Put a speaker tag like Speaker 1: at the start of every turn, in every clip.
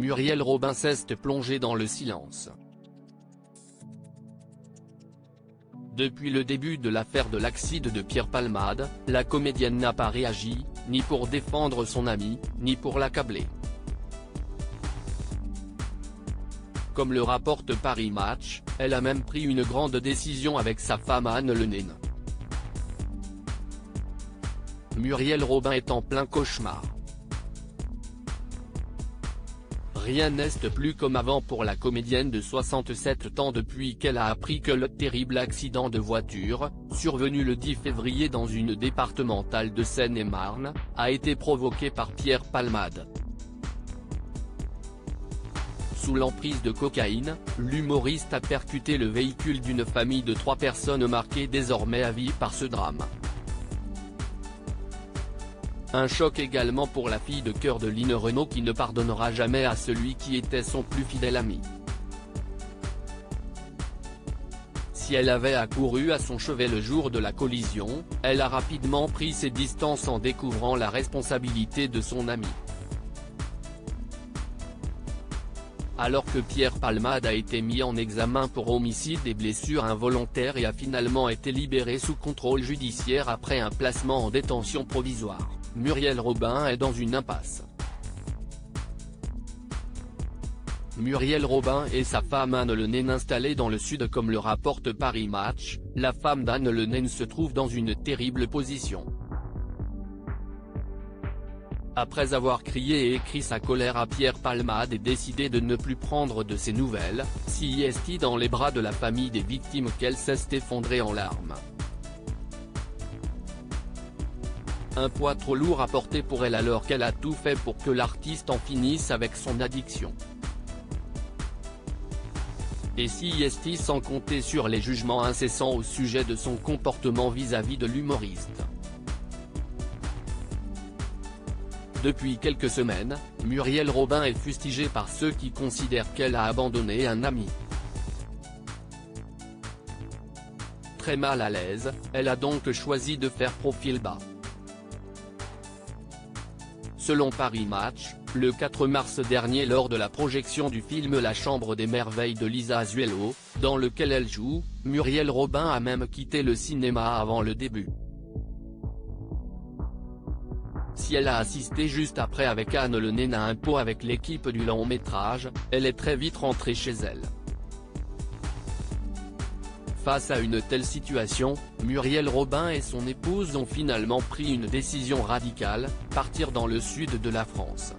Speaker 1: Muriel Robin cesse de plonger dans le silence. Depuis le début de l'affaire de l'accident de Pierre Palmade, la comédienne n'a pas réagi, ni pour défendre son ami, ni pour l'accabler. Comme le rapporte Paris Match, elle a même pris une grande décision avec sa femme Anne Le Naine. Muriel Robin est en plein cauchemar. Rien n'est plus comme avant pour la comédienne de 67 ans depuis qu'elle a appris que le terrible accident de voiture, survenu le 10 février dans une départementale de Seine-et-Marne, a été provoqué par Pierre Palmade. Sous l'emprise de cocaïne, l'humoriste a percuté le véhicule d'une famille de 3 personnes marquées désormais à vie par ce drame. Un choc également pour la fille de cœur de Line Renaud qui ne pardonnera jamais à celui qui était son plus fidèle ami. Si elle avait accouru à son chevet le jour de la collision, elle a rapidement pris ses distances en découvrant la responsabilité de son ami. Alors que Pierre Palmade a été mis en examen pour homicide et blessures involontaires et a finalement été libéré sous contrôle judiciaire après un placement en détention provisoire, Muriel Robin est dans une impasse. Muriel Robin et sa femme Anne Le Naine installées dans le sud comme le rapporte Paris Match, la femme d'Anne Le Naine se trouve dans une terrible position. Après avoir crié et écrit sa colère à Pierre Palmade et décidé de ne plus prendre de ses nouvelles, s'y dans les bras de la famille des victimes qu'elle s'est effondrée en larmes. Un poids trop lourd à porter pour elle alors qu'elle a tout fait pour que l'artiste en finisse avec son addiction. Et s'y sans compter sur les jugements incessants au sujet de son comportement vis-à-vis de l'humoriste. Depuis quelques semaines, Muriel Robin est fustigée par ceux qui considèrent qu'elle a abandonné un ami. Très mal à l'aise, elle a donc choisi de faire profil bas. Selon Paris Match, le 4 mars dernier lors de la projection du film La Chambre des Merveilles de Lisa Azuelo, dans lequel elle joue, Muriel Robin a même quitté le cinéma avant le début. Si elle a assisté juste après avec Anne Le Naine à un pot avec l'équipe du long métrage, elle est très vite rentrée chez elle. Face à une telle situation, Muriel Robin et son épouse ont finalement pris une décision radicale, partir dans le sud de la France.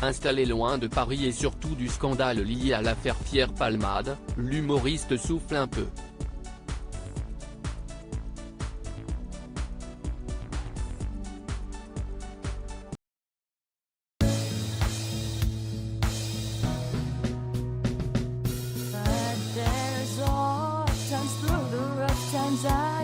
Speaker 1: Installée loin de Paris et surtout du scandale lié à l'affaire Pierre Palmade, l'humoriste souffle un peu.
Speaker 2: Times